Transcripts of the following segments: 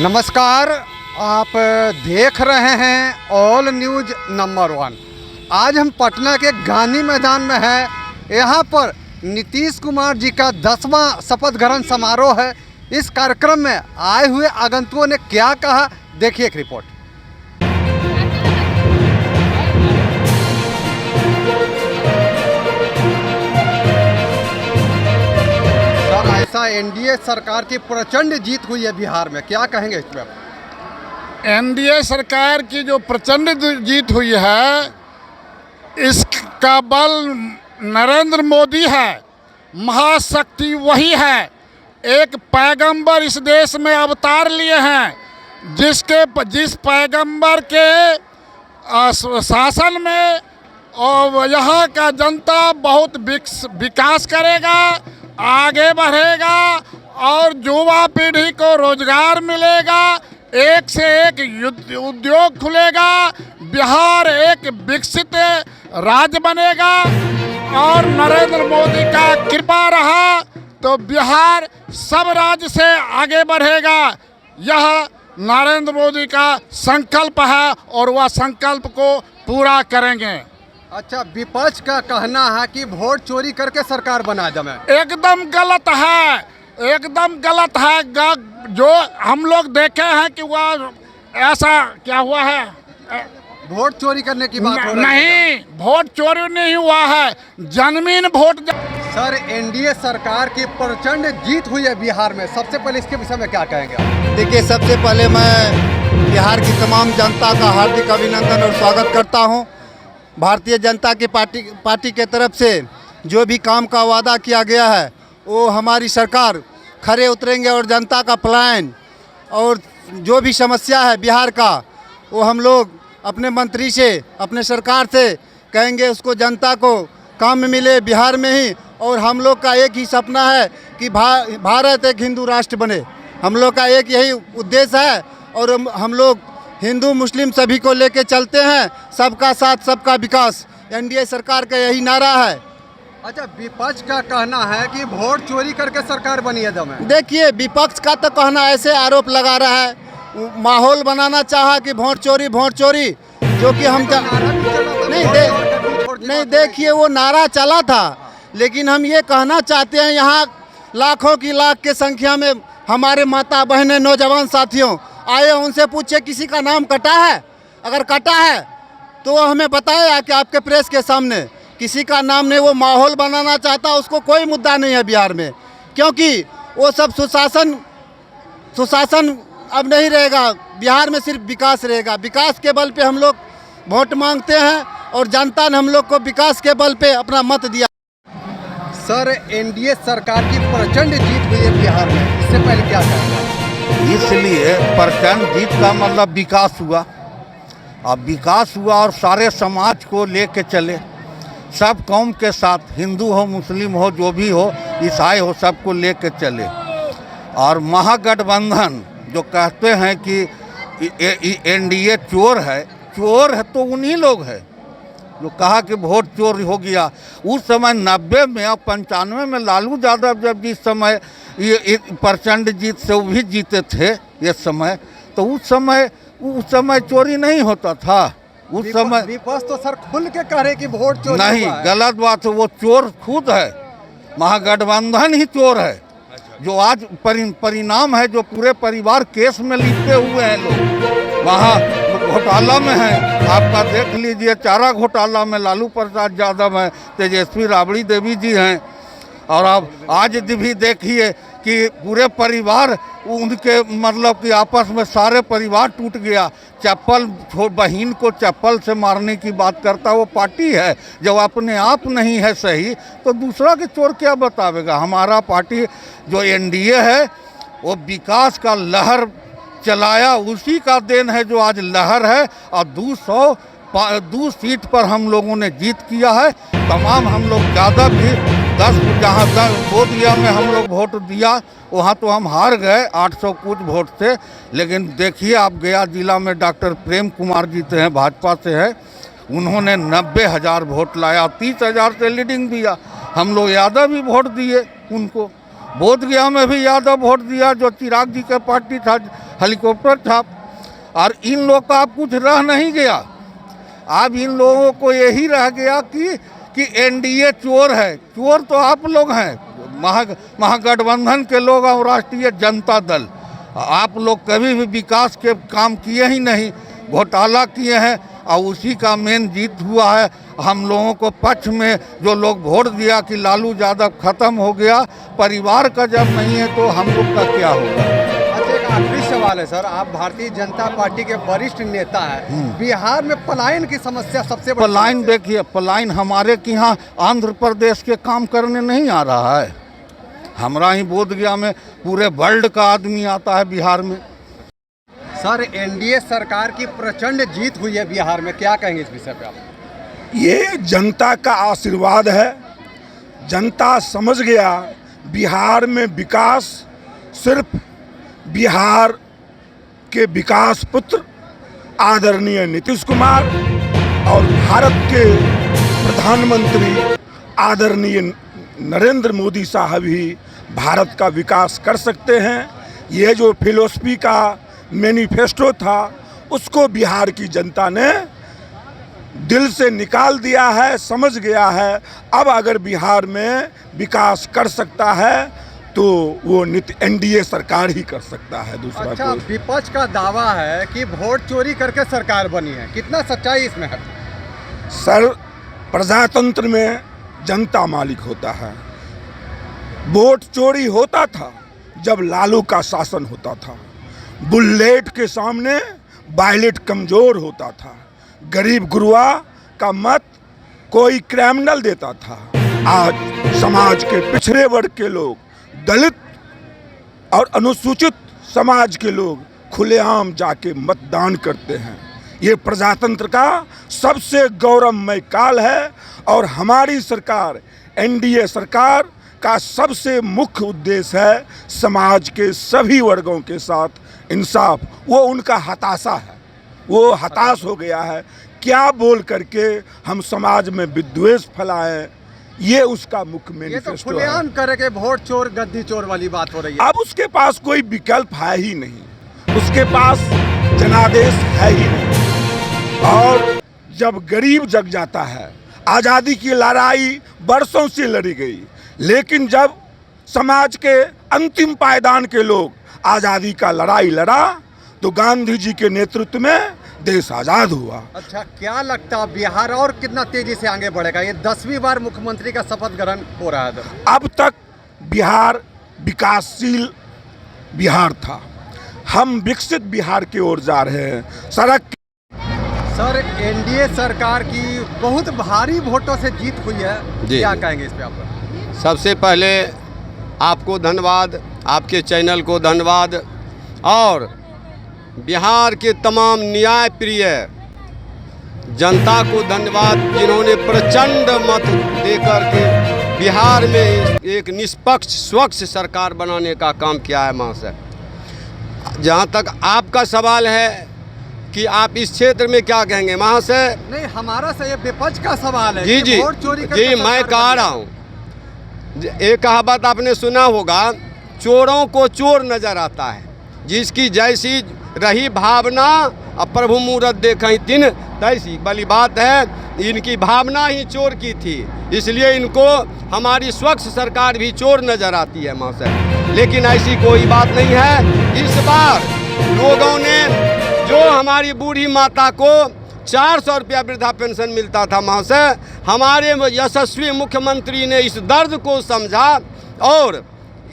नमस्कार, आप देख रहे हैं ऑल न्यूज़ नंबर 1। आज हम पटना के गांधी मैदान में हैं। यहाँ पर नीतीश कुमार जी का 10वां शपथ ग्रहण समारोह है। इस कार्यक्रम में आए हुए आगंतुकों ने क्या कहा, देखिए एक रिपोर्ट। सर, ऐसा एनडीए सरकार की प्रचंड जीत हुई है बिहार में, क्या कहेंगे इस पर? एनडीए सरकार की जो प्रचंड जीत हुई है, इसका बल नरेंद्र मोदी है। महाशक्ति वही है। एक पैगंबर इस देश में अवतार लिए हैं, जिस पैगंबर के शासन में और यहाँ का जनता बहुत विकास करेगा, आगे बढ़ेगा और युवा पीढ़ी को रोजगार मिलेगा, एक से एक उद्योग खुलेगा, बिहार एक विकसित राज्य बनेगा। और नरेंद्र मोदी का कृपा रहा तो बिहार सब राज्य से आगे बढ़ेगा। यह नरेंद्र मोदी का संकल्प है और वह संकल्प को पूरा करेंगे। अच्छा, विपक्ष का कहना है कि वोट चोरी करके सरकार बना जमे। एकदम गलत है, एकदम गलत है। जो हम लोग देखे हैं कि वह ऐसा क्या हुआ है, वोट चोरी करने की बात हो रही है। नहीं, वोट चोरी नहीं हुआ है, जन्मीन वोट। सर, एनडीए सरकार की प्रचंड जीत हुई है बिहार में, सबसे पहले इसके विषय में क्या कहेंगे आप? देखिए, सबसे पहले मैं बिहार की तमाम जनता का हार्दिक अभिनंदन और स्वागत करता हूं। भारतीय जनता की पार्टी के तरफ से जो भी काम का वादा किया गया है वो हमारी सरकार खरे उतरेंगे और जनता का प्लान और जो भी समस्या है बिहार का वो हम लोग अपने मंत्री से, अपने सरकार से कहेंगे उसको जनता को काम मिले बिहार में ही। और हम लोग का एक ही सपना है कि भारत एक हिंदू राष्ट्र बने। हम लोग का एक यही उद्देश्य है और हम लोग हिंदू मुस्लिम सभी को लेके चलते हैं। सबका साथ सबका विकास, एनडीए सरकार का यही नारा है। अच्छा, विपक्ष का कहना है कि वोट चोरी करके सरकार बनी है जमे। देखिए, विपक्ष का तो कहना ऐसे आरोप लगा रहा है, माहौल बनाना चाहा कि वोट चोरी, जो कि हम नहीं देखिए, वो नारा चला था, लेकिन हम ये कहना चाहते हैं यहाँ लाखों की लाख के संख्या में हमारे माता बहनें, नौजवान साथियों आए, उनसे पूछे किसी का नाम कटा है। अगर कटा है तो वो हमें बताया कि आपके प्रेस के सामने किसी का नाम नहीं। वो माहौल बनाना चाहता, उसको कोई मुद्दा नहीं है बिहार में, क्योंकि वो सब सुशासन अब नहीं रहेगा। बिहार में सिर्फ विकास रहेगा। विकास के बल पे हम लोग वोट मांगते हैं और जनता ने हम लोग को विकास के बल पे अपना मत दिया। सर, एनडीए सरकार की प्रचंड जीत हुई है बिहार में, इससे पहले क्या कहेंगे? इसलिए प्रचंड जीत का मतलब विकास हुआ। अब विकास हुआ और सारे समाज को लेके चले, सब कौम के साथ, हिंदू हो, मुस्लिम हो, जो भी हो, ईसाई हो, सबको लेके चले। और महागठबंधन जो कहते हैं कि एनडीए चोर है तो उन्हीं लोग हैं जो कहा कि वोट चोर हो गया। उस समय 90 में और 95 में लालू यादव जब जिस समय ये प्रचंड जीत से वो भी जीते थे इस समय, तो उस समय चोरी नहीं होता था। उस समय विपक्ष तो सर खुल के कह रहे कि वोट चोरी नहीं, गलत बात है। वो चोर खुद है, महागठबंधन ही चोर है। जो आज परिणाम है, जो पूरे परिवार केस में लिखते हुए हैं लोग, वहाँ घोटाला में है। आपका देख लीजिए, चारा घोटाला में लालू प्रसाद यादव हैं, तेजस्वी राबड़ी देवी जी हैं। और अब आज भी देखिए कि पूरे परिवार उनके मतलब कि आपस में सारे परिवार टूट गया। बहन को चप्पल से मारने की बात करता वो पार्टी है। जब अपने आप नहीं है सही तो दूसरा के चोर क्या बतावेगा। हमारा पार्टी जो एनडीए है वो विकास का लहर चलाया, उसी का देन है जो आज लहर है। और 200 सीट पर हम लोगों ने जीत किया है। तमाम हम लोग ज़्यादा भी 10 जहाँ बोधगया में हम लोग वोट दिया, वहाँ तो हम हार गए 800 कुछ वोट से। लेकिन देखिए, आप गया जिला में डॉक्टर प्रेम कुमार जीते हैं, भाजपा से है, उन्होंने 90,000 वोट लाया, 30,000 से लीडिंग दिया। हम लोग यादव भी वोट दिए उनको। बोधगया में भी यादव वोट दिया, जो चिराग जी का पार्टी था, हेलीकॉप्टर था। और इन लोग का अब कुछ रह नहीं गया। अब इन लोगों को यही रह गया कि एनडीए चोर है। चोर तो आप लोग हैं, महागठबंधन के लोग और राष्ट्रीय जनता दल। आप लोग कभी भी विकास के काम किए ही नहीं, घोटाला किए हैं और उसी का मेन जीत हुआ है। हम लोगों को पक्ष में जो लोग वोट दिया कि लालू यादव खत्म हो गया, परिवार का जब नहीं है तो हम लोग का क्या होगा। अच्छा, एक आखिरी सवाल है सर, आप भारतीय जनता पार्टी के वरिष्ठ नेता हैं, बिहार में पलायन की समस्या सबसे बड़ी पलायन समस्या है। देखिए, पलायन हमारे के यहाँ आंध्र प्रदेश के काम करने नहीं आ रहा है। हमारा ही बोधगया में पूरे वर्ल्ड का आदमी आता है बिहार में। सर, एनडीए सरकार की प्रचंड जीत हुई है बिहार में, क्या कहेंगे इस विषय पे आप? ये जनता का आशीर्वाद है। जनता समझ गया बिहार में विकास सिर्फ बिहार के विकास पुत्र आदरणीय नीतीश कुमार और भारत के प्रधानमंत्री आदरणीय नरेंद्र मोदी साहब ही भारत का विकास कर सकते हैं। ये जो फिलॉसफी का मैनिफेस्टो था उसको बिहार की जनता ने दिल से निकाल दिया है, समझ गया है। अब अगर बिहार में विकास कर सकता है तो वो एनडीए सरकार ही कर सकता है, दूसरा अच्छा, कोई। विपक्ष का दावा है कि वोट चोरी करके सरकार बनी है, कितना सच्चाई इसमें है? सर, प्रजातंत्र में जनता मालिक होता है। वोट चोरी होता था जब लालू का शासन होता था। बुलेट के सामने बैलेट कमजोर होता था। गरीब गुरुआ का मत कोई क्रिमिनल देता था। आज समाज के पिछड़े वर्ग के लोग, दलित और अनुसूचित समाज के लोग खुलेआम जाके मतदान करते हैं। ये प्रजातंत्र का सबसे गौरवमय काल है और हमारी सरकार, एनडीए सरकार का सबसे मुख्य उद्देश्य है समाज के सभी वर्गों के साथ इंसाफ। वो उनका हताशा है, वो हताश हो गया है। क्या बोल करके हम समाज में विद्वेष फैलाएं, ये उसका मुख्य ये तो मैनिफेस्टो है। खुलेआम करके वोट चोर गद्दी चोर वाली बात हो रही है। अब उसके पास कोई विकल्प है ही नहीं, उसके पास जनादेश है ही नहीं। और जब गरीब जग जाता है, आज़ादी की लड़ाई बरसों से लड़ी गई, लेकिन जब समाज के अंतिम पायदान के लोग आज़ादी का लड़ाई लड़ा तो गांधी जी के नेतृत्व में देश आज़ाद हुआ। अच्छा, क्या लगता बिहार और कितना तेजी से आगे बढ़ेगा? ये 10वीं बार मुख्यमंत्री का शपथ ग्रहण हो रहा है। अब तक बिहार विकासशील बिहार था, हम विकसित बिहार की ओर जा रहे हैं। सर, एनडीए सरकार की बहुत भारी वोटों से जीत हुई है, क्या कहेंगे इस पे आप? सबसे पहले आपको धन्यवाद, आपके चैनल को धन्यवाद और बिहार के तमाम न्याय प्रिय जनता को धन्यवाद, जिन्होंने प्रचंड मत देकर के बिहार में एक निष्पक्ष स्वच्छ सरकार बनाने का काम किया है। महाशय, जहाँ तक आपका सवाल है कि आप इस क्षेत्र में क्या कहेंगे, महाशय? नहीं, हमारा से ये विपक्ष का सवाल है। जी कि जी वोट चोरी करके जी, मैं सरकार कह बनी रहा है। हूँ, एक कहावत आपने सुना होगा, चोरों को चोर नजर आता है, जिसकी जैसी रही भावना अब प्रभु मूरत देखें तिन तैसी। बली बात है, इनकी भावना ही चोर की थी, इसलिए इनको हमारी स्वच्छ सरकार भी चोर नजर आती है महाशय। लेकिन ऐसी कोई बात नहीं है। इस बार लोगों ने, जो हमारी बूढ़ी माता को 400 रुपया वृद्धा पेंशन मिलता था महाशय, हमारे यशस्वी मुख्यमंत्री ने इस दर्द को समझा और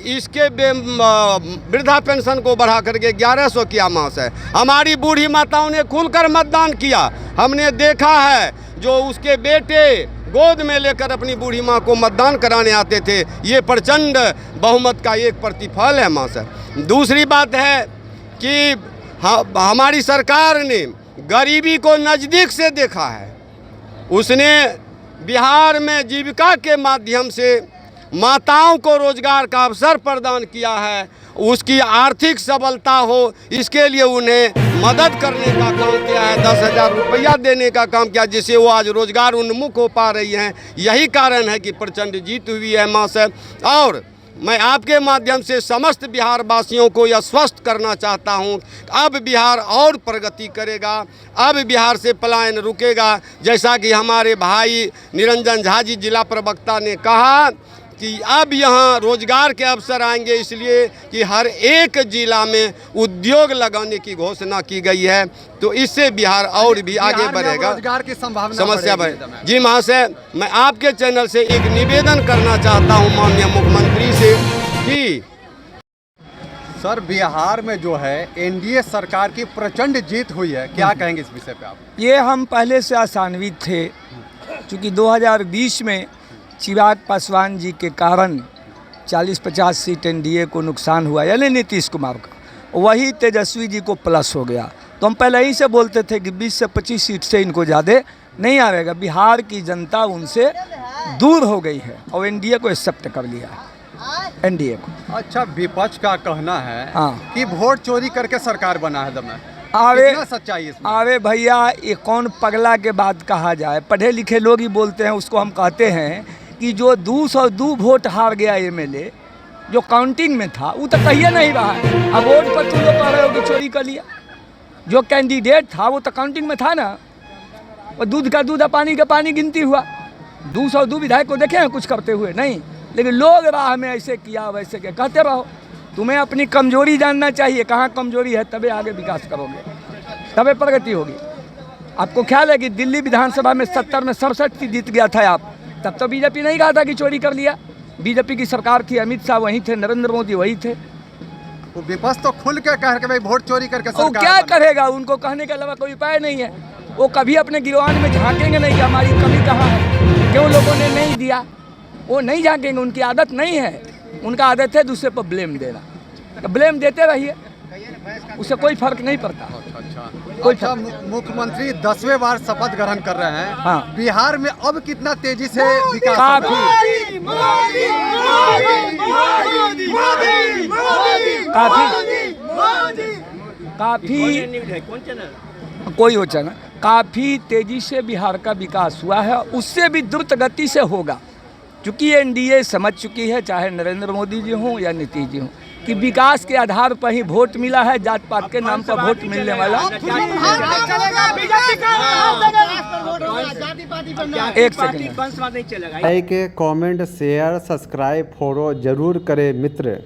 इसके वृद्धा पेंशन को बढ़ा करके 1100 किया महाशय। हमारी बूढ़ी माताओं ने खुलकर मतदान किया। हमने देखा है जो उसके बेटे गोद में लेकर अपनी बूढ़ी माँ को मतदान कराने आते थे। ये प्रचंड बहुमत का एक प्रतिफल है महाशय। दूसरी बात है कि हमारी सरकार ने गरीबी को नज़दीक से देखा है। उसने बिहार में जीविका के माध्यम से माताओं को रोजगार का अवसर प्रदान किया है। उसकी आर्थिक सबलता हो, इसके लिए उन्हें मदद करने का काम किया है। 10,000 रुपया देने का काम किया, जिससे वो आज रोजगार उन्मुख हो पा रही हैं। यही कारण है कि प्रचंड जीत हुई है महाशय। और मैं आपके माध्यम से समस्त बिहार वासियों को यह स्पष्ट करना चाहता हूं, अब बिहार और प्रगति करेगा, अब बिहार से पलायन रुकेगा। जैसा कि हमारे भाई निरंजन झा जी जिला प्रवक्ता ने कहा कि अब यहाँ रोजगार के अवसर आएंगे, इसलिए कि हर एक जिला में उद्योग लगाने की घोषणा की गई है, तो इससे बिहार और भी आगे बिहार में अब बढ़ेगा, रोजगार की संभावना समस्या बढ़ेगी। बढ़े। जी महाशय, मैं आपके चैनल से एक निवेदन करना चाहता हूं माननीय मुख्यमंत्री से कि सर, बिहार में जो है एनडीए सरकार की प्रचंड जीत हुई है, क्या कहेंगे इस विषय पे आप? ये हम पहले से आशान्वित थे, क्योंकि 2020 में चिराग पासवान जी के कारण 40-50 सीट एनडीए को नुकसान हुआ, यानी नीतीश कुमार का, वही तेजस्वी जी को प्लस हो गया। तो हम पहले ही से बोलते थे कि 20 से 25 सीट से इनको ज़्यादा नहीं आएगा। बिहार की जनता उनसे दूर हो गई है और एनडीए को एक्सेप्ट कर लिया है, एनडीए को। अच्छा, विपक्ष का कहना है हाँ। कि वोट चोरी करके सरकार बना है दम। अरे कितना सच्चाई है इसमें? अरे भैया, ये कौन पगला के बात कहा जाए, पढ़े लिखे लोग ही बोलते हैं उसको। हम कहते हैं कि जो 202 वोट हार गया एमएलए, जो काउंटिंग में था, वो तो कहिए नहीं रहा है। अब वोट पर तुम लोग कह रहे हो कि चोरी कर लिया। जो कैंडिडेट था वो तो काउंटिंग में था ना, वो दूध का दूध और पानी का पानी गिनती हुआ। 202 विधायक को देखे हैं कुछ करते हुए? नहीं। लेकिन लोग राह में ऐसे किया वैसे किया, कहते रहो। तुम्हें अपनी कमजोरी जानना चाहिए, कहाँ कमजोरी है, तबे आगे विकास करोगे, तबे प्रगति होगी। आपको ख्याल है कि दिल्ली विधानसभा में 70 में 67 सीट जीत गया था आप, तब तो बीजेपी नहीं कहा था कि चोरी कर लिया। बीजेपी की सरकार थी, अमित शाह वहीं थे, नरेंद्र मोदी वहीं थे। वो विपक्ष तो खुल के कह के भाई वोट चोरी करके वो सरकार क्या बना। करेगा? उनको कहने के अलावा कोई उपाय नहीं है। वो कभी अपने गिरवान में झांकेंगे नहीं कि हमारी कमी कहाँ है, क्यों लोगों ने नहीं दिया। वो नहीं झांकेंगे, उनकी आदत नहीं है। उनका आदत है दूसरे पर ब्लेम देना। तो ब्लेम देते रहिए, उससे कोई फर्क नहीं पड़ता। कोई अच्छा, मुख्यमंत्री 10वें बार शपथ ग्रहण कर रहे हैं। हाँ। बिहार में अब कितना तेजी से विकास हो रहा है? कोई हो चला, काफ़ी तेजी से बिहार का विकास हुआ है, उससे भी द्रुत गति से होगा, क्योंकि एनडीए समझ चुकी है, चाहे नरेंद्र मोदी जी हों या नीतीश जी हों, कि विकास के आधार पर ही वोट मिला है। जात पात के नाम पर वोट मिलने वाला एक second. Like, comment, share, subscribe, follow जरूर करें मित्र।